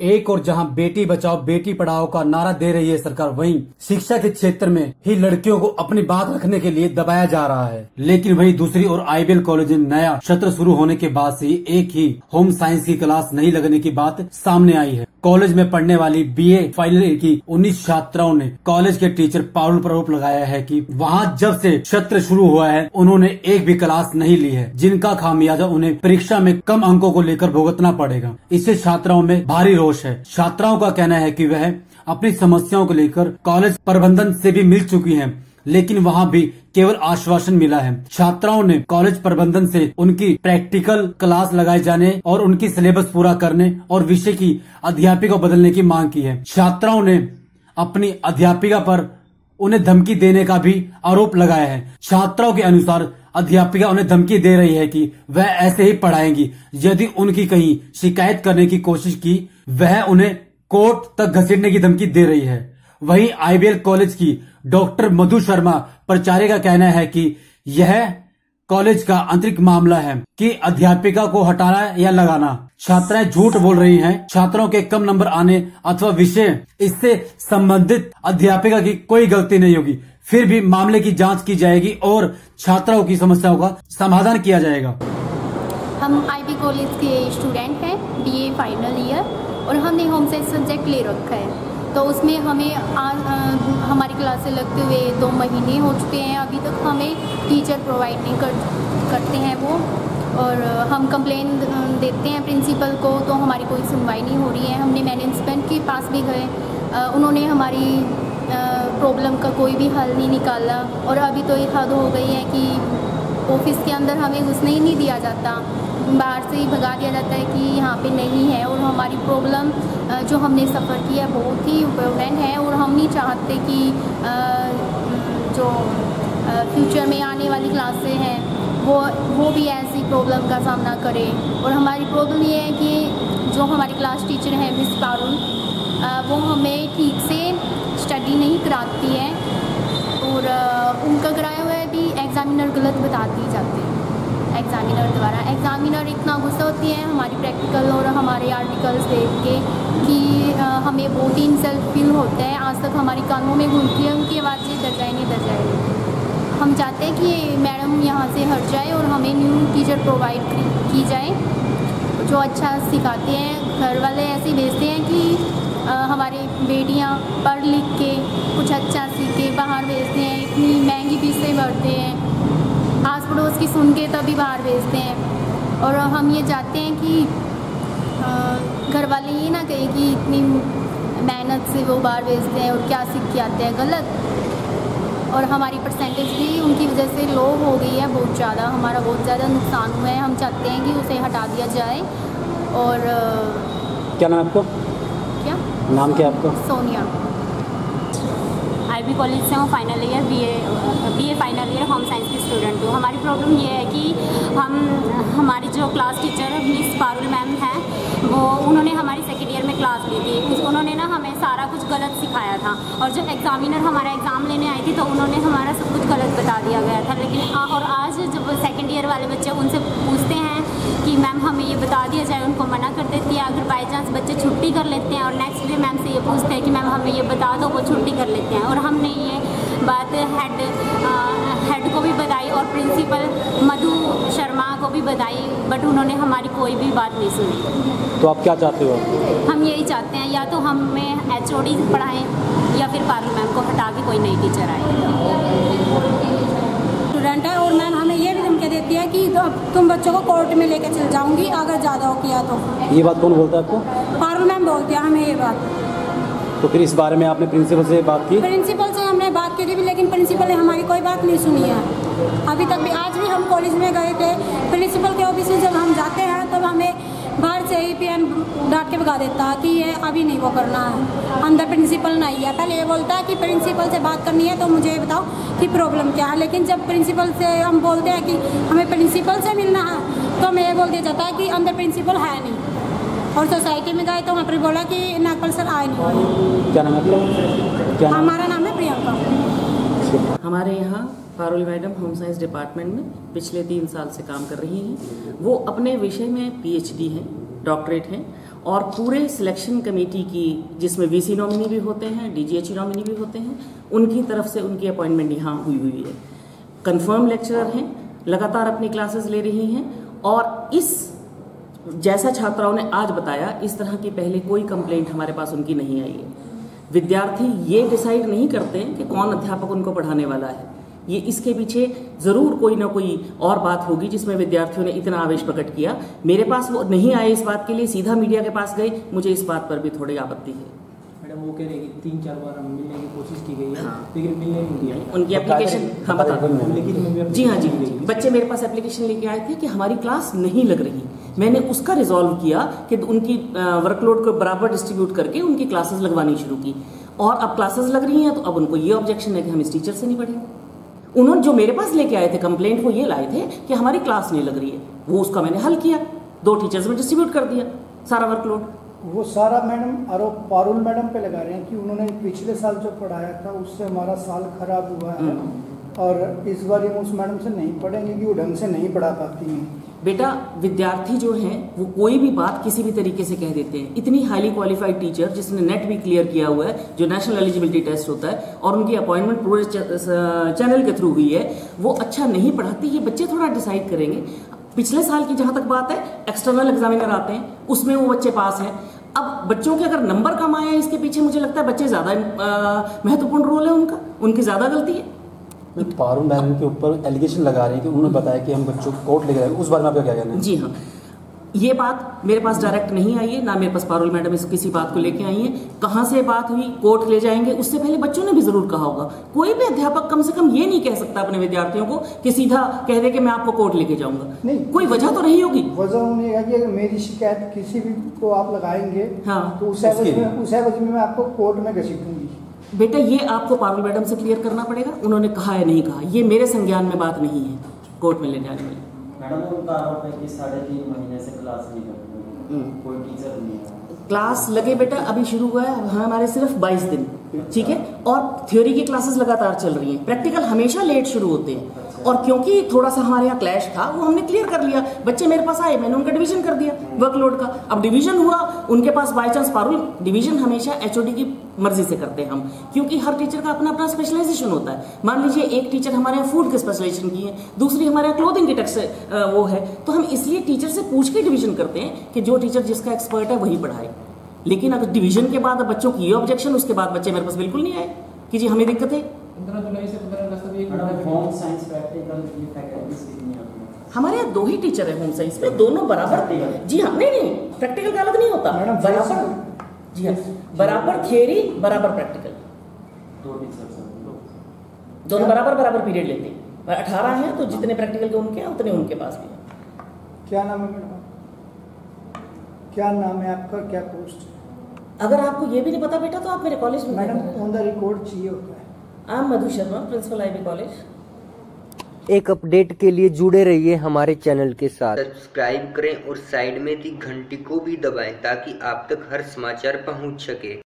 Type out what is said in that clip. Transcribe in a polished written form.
एक और जहां बेटी बचाओ बेटी पढ़ाओ का नारा दे रही है सरकार, वहीं शिक्षा के क्षेत्र में ही लड़कियों को अपनी बात रखने के लिए दबाया जा रहा है। लेकिन वहीं दूसरी ओर आईबीएल कॉलेज में नया सत्र शुरू होने के बाद से एक ही होम साइंस की क्लास नहीं लगने की बात सामने आई है। कॉलेज में पढ़ने वाली बीए फाइनल ईयर की 19 छात्राओं ने कॉलेज के टीचर पारुल पर आरोप लगाया है कि वहां जब से सत्र शुरू हुआ है उन्होंने एक भी क्लास नहीं ली है, जिनका खामियाजा उन्हें परीक्षा में कम अंकों को लेकर भुगतना पड़ेगा। इससे छात्राओं में भारी रोष है। छात्राओं का कहना है कि वह अपनी समस्याओं को लेकर कॉलेज प्रबंधन से भी मिल चुकी हैं, लेकिन वहां भी केवल आश्वासन मिला है। छात्राओं ने कॉलेज प्रबंधन से उनकी प्रैक्टिकल क्लास लगाए जाने और उनकी सिलेबस पूरा करने और विषय की अध्यापिका बदलने की मांग की है। छात्राओं ने अपनी अध्यापिका पर उन्हें धमकी देने का भी आरोप लगाया है। छात्राओं के अनुसार अध्यापिका उन्हें धमकी दे रही है कि वह ऐसे ही पढ़ाएंगी। यदि उनकी कहीं शिकायत करने की कोशिश की, वह उन्हें कोर्ट तक घसीटने की धमकी दे रही है। वहीं आईबीएल कॉलेज की डॉक्टर मधु शर्मा प्राचार्य का कहना है कि यह कॉलेज का आंतरिक मामला है कि अध्यापिका को हटाना या लगाना। छात्राएं झूठ बोल रही हैं। छात्रों के कम नंबर आने अथवा विषय इससे संबंधित अध्यापिका की कोई गलती नहीं होगी। फिर भी मामले की जांच की जाएगी और छात्राओं की समस्याओं का समाधान किया जाएगा। हम आईबी कॉलेज के स्टूडेंट हैं, बीए फाइनल ईयर, और हमने होम साइंस सब्जेक्ट ले रखा है। तो उसमें हमें हमारी क्लासें लगते हुए 2 महीने हो चुके हैं। अभी तक हमें टीचर प्रोवाइड नहीं करते हैं वो, और हम कंप्लेन देते हैं प्रिंसिपल को तो हमारी कोई सुनवाई नहीं हो रही है। हमने मैनेजमेंट के पास भी गए, उन्होंने हमारी प्रॉब्लम का कोई भी हल नहीं निकाला। और अभी तो ये हद हो गई है कि ऑफिस के अंदर हमें घुसने ही नहीं दिया जाता, बाहर से ही भगा दिया जाता है कि यहाँ पे नहीं है। और हमारी प्रॉब्लम जो हमने सफ़र किया बहुत ही इम्पोर्टेंट है, और हम नहीं चाहते कि जो फ्यूचर में आने वाली क्लासें हैं वो भी ऐसी प्रॉब्लम का सामना करें। और हमारी प्रॉब्लम ये है कि जो हमारी क्लास टीचर हैं मिस पारुल, वो हमें ठीक से स्टडी नहीं कराती है, और उनका कराया हुआ भी एग्ज़ामिनर गलत बता दिए जाते हैं एग्ज़ामिनर द्वारा। एग्ज़ामिनर इतना गुस्सा होती है हमारी प्रैक्टिकल और हमारे आर्टिकल्स देख के कि हमें बहुत ही इंसल्ट फील होता है। आज तक हमारी कानों में घूमती है उनकी आवाज़ें, डर जाए नहीं डर जाए। हम चाहते हैं कि मैडम यहाँ से हट जाए और हमें न्यू टीचर प्रोवाइड की जाए जो अच्छा सिखाते हैं। घर वाले ऐसे भेजते हैं कि हमारी बेटियाँ पढ़ लिख के कुछ अच्छा सीख के बाहर भेजते हैं, इतनी महंगी फीसें भरते हैं, आस पड़ोस की सुन के तभी बाहर भेजते हैं। और हम ये चाहते हैं कि घर वाले ये ना कहे कि इतनी मेहनत से वो बाहर भेजते हैं और क्या सीख के आते हैं, गलत। और हमारी परसेंटेज भी उनकी वजह से लो हो गई है बहुत ज़्यादा, हमारा बहुत ज़्यादा नुकसान हुआ है। हम चाहते हैं कि उसे हटा दिया जाए। और क्या नाम आपको? क्या नाम क्या आपका? सोनिया। आईबी कॉलेज से हूँ, final year BA final year home science की स्टूडेंट हूँ। हमारी प्रॉब्लम ये है कि हमारी जो class teacher miss Parul ma'am हैं, वो उन्होंने हमारी सेकेंड ईयर में क्लास ली थी। उन्होंने ना हमें सारा कुछ गलत सिखाया था, और जो एग्ज़ामिनर हमारा एग्ज़ाम लेने आई थी तो उन्होंने हमारा सब कुछ गलत बता दिया गया था। लेकिन और आज जब सेकेंड ईयर वाले बच्चे उनसे पूछते हैं कि मैम हमें ये बता दिया जाए, उनको मना कर देती है। अगर बाई चांस बच्चे छुट्टी कर लेते हैं और नेक्स्ट डे मैम से ये पूछते हैं कि मैम हमें ये बता दो, वो छुट्टी कर लेते हैं। और हमने ये बात हेड को भी बताई और प्रिंसिपल मधु शर्मा को भी बताई, बट उन्होंने हमारी कोई भी बात नहीं सुनी। तो आप क्या चाहते हो? हम यही चाहते हैं या तो हमें एचओडी पढ़ाएं या फिर पारुल मैम को हटा के कोई नई टीचर आए। स्टूडेंट है और मैम हमें ये भी धमकी देती है कि तुम बच्चों को कोर्ट में लेके चल जाऊंगी अगर ज़्यादा हो किया तो। ये बात कौन बोलता है आपको? पारुल मैम बोलती है हमें ये बात। तो फिर इस बारे में आपने प्रिंसिपल से बात की? प्रिंसिपल से हमने बात की थी भी, लेकिन प्रिंसिपल ने हमारी कोई बात नहीं सुनी है अभी तक भी। आज भी हम कॉलेज में गए थे, प्रिंसिपल के ऑफिस में जब हम जाते हैं तब हमें बाहर से ही पीएन डांट के भगा देता है कि ये अभी नहीं वो करना है, अंदर प्रिंसिपल नहीं है। पहले ये बोलता है कि प्रिंसिपल से बात करनी है तो मुझे बताओ कि प्रॉब्लम क्या है। लेकिन जब प्रिंसिपल से हम बोलते हैं कि हमें प्रिंसिपल से मिलना है तो हमें ये बोल दिया जाता है कि अंदर प्रिंसिपल है नहीं। और सोसाइटी में गए तो वहाँ पर बोला कि नागपाल सर आए नहीं। क्या नाम है? हमारा नाम है प्रियंका। हमारे यहाँ Parul madam home science department में पिछले 3 साल से काम कर रही हैं। वो अपने विषय में पीएचडी हैं, डॉक्टरेट हैं, और पूरे सिलेक्शन कमेटी की, जिसमें वीसी नॉमिनी भी होते हैं, डीजीएचई नॉमिनी भी होते हैं, उनकी तरफ से उनकी अपॉइंटमेंट यहाँ हुई है। कंफर्म लेक्चरर हैं, लगातार अपनी क्लासेस ले रही हैं और इस जैसा छात्राओं ने आज बताया, इस तरह की पहले कोई कंप्लेंट हमारे पास उनकी नहीं आई है। विद्यार्थी ये डिसाइड नहीं करते कि कौन अध्यापक उनको पढ़ाने वाला है, ये इसके पीछे जरूर कोई ना कोई और बात होगी जिसमें विद्यार्थियों ने इतना आवेश प्रकट किया। मेरे पास वो नहीं आए इस बात के लिए, सीधा मीडिया के पास गए, मुझे इस बात पर भी थोड़ी आपत्ति है। मैडम वो कह रहे हैं कि 3-4 बार हम मिलने की कोशिश की गई है, लेकिन मिलने नहीं दिया। उनकी एप्लीकेशन, हाँ बता लेकिन जी हाँ जी, बच्चे मेरे पास एप्लीकेशन लेके आए थे कि हमारी क्लास नहीं लग रही। मैंने उसका रिजॉल्व किया कि उनकी वर्कलोड को बराबर डिस्ट्रीब्यूट करके उनकी क्लासेस लगवानी शुरू की, और अब क्लासेस लग रही हैं तो अब उनको ये ऑब्जेक्शन है कि हम इस टीचर से नहीं पढ़ेंगे। उन्होंने जो मेरे पास लेके आए थे कंप्लेंट, वो ये लाए थे कि हमारी क्लास नहीं लग रही है। वो उसका मैंने हल किया, 2 टीचर्स में डिस्ट्रीब्यूट कर दिया सारा वर्कलोड। वो सारा मैडम आरोप पारुल मैडम पे लगा रहे हैं कि उन्होंने पिछले साल जो पढ़ाया था उससे हमारा साल खराब हुआ है, और इस बार हम उस मैडम से नहीं पढ़ेंगे कि वो ढंग से नहीं पढ़ा पाती हैं। बेटा, विद्यार्थी जो हैं वो कोई भी बात किसी भी तरीके से कह देते हैं। इतनी हाईली क्वालिफाइड टीचर जिसने नेट भी क्लियर किया हुआ है, जो नेशनल एलिजिबिलिटी टेस्ट होता है, और उनकी अपॉइंटमेंट पूरे चैनल के थ्रू हुई है, वो अच्छा नहीं पढ़ाती। ये बच्चे थोड़ा डिसाइड करेंगे। पिछले साल की जहां तक बात है, एक्सटर्नल एग्जामिनर आते हैं, उसमें वो बच्चे पास हैं। अब बच्चों के अगर नंबर कम आए हैं, इसके पीछे मुझे लगता है बच्चे ज्यादा महत्वपूर्ण रोल है उनका, उनकी ज्यादा गलती है। पारुल मैडम के ऊपर एलिगेशन लगा रहे हैं कि उन्होंने बताया कि हम बच्चों को कोर्ट लेकर आए, उस बारे में आपका क्या कहना है? जी हाँ, ये बात मेरे पास डायरेक्ट नहीं आई है, ना मेरे पास पारुल मैडम इस किसी बात को लेके आई है। कहाँ से बात हुई, कोर्ट ले जाएंगे, उससे पहले बच्चों ने भी जरूर कहा होगा। कोई भी अध्यापक कम से कम ये नहीं कह सकता अपने विद्यार्थियों को कि सीधा कह दे कि मैं आपको कोर्ट लेके जाऊंगा। नहीं, कोई वजह तो रही होगी। वजह उन्होंने कहा कि अगर मेरी शिकायत किसी भी को आप लगाएंगे, हाँ, तो उस एवज में मैं आपको कोर्ट में घसीटूंगी। बेटा, ये आपको पारुल मैडम से क्लियर करना पड़ेगा, उन्होंने कहा है नहीं कहा, ये मेरे संज्ञान में बात नहीं है कोर्ट में ले जाने वाली। मैडम, उनका आरोप है कि 3.5 महीने से क्लास नहीं कर रही, कोई टीचर नहीं है। क्लास लगे बेटा, अभी शुरू हुआ है हमारे सिर्फ 22 दिन, ठीक है, और थ्योरी की क्लासेस लगातार चल रही हैं। प्रैक्टिकल हमेशा लेट शुरू होते हैं, और क्योंकि थोड़ा सा हमारे यहाँ क्लैश था, वो हमने क्लियर कर लिया। बच्चे मेरे पास आए, मैंने उनका डिवीजन कर दिया वर्कलोड का। अब डिवीजन हुआ उनके पास, बाय चांस पारुल, डिवीजन हमेशा एचओडी की मर्जी से करते हैं हम, क्योंकि हर टीचर का अपना अपना स्पेशलाइजेशन होता है। मान लीजिए एक टीचर हमारे यहाँ फूड के स्पेशलाइजेशन की है, दूसरी हमारे यहाँ क्लोथिंग की टेक्स्ट वो है, तो हम इसलिए टीचर से पूछ के डिवीजन करते हैं कि जो टीचर जिसका एक्सपर्ट है वही पढ़ाए। लेकिन अगर डिवीजन के बाद बच्चों की ये ऑब्जेक्शन, उसके बाद बच्चे मेरे पास बिल्कुल नहीं आए कि जी हमें दिक्कत है। 15 जुलाई से 15 अगस्त तक होम साइंस प्रैक्टिकल की फैकल्टीज कितनी है? हमारे यहाँ 2 ही टीचर है होम साइंस में, दोनों बराबर। जी हाँ, नहीं प्रैक्टिकल का अलग नहीं होता, बराबर। जी हाँ, बराबर थियरी, बराबर प्रैक्टिकल, 2 टीचर दोनों बराबर पीरियड लेते हैं। 18 हैं तो जितने प्रैक्टिकल के उनके हैं उतने उनके पास भी हैं। क्या नाम है मैडम? क्या नाम है आपका, क्या पोस्ट? अगर आपको ये भी नहीं पता बेटा, तो आप मेरे कॉलेज में मैडम ऑन द रिकॉर्ड चाहिए होता है। I am Madhu Sharma, principal IB college. एक अपडेट के लिए जुड़े रहिए हमारे चैनल के साथ। सब्सक्राइब करें और साइड में दी घंटी को भी दबाएं ताकि आप तक हर समाचार पहुंच सके।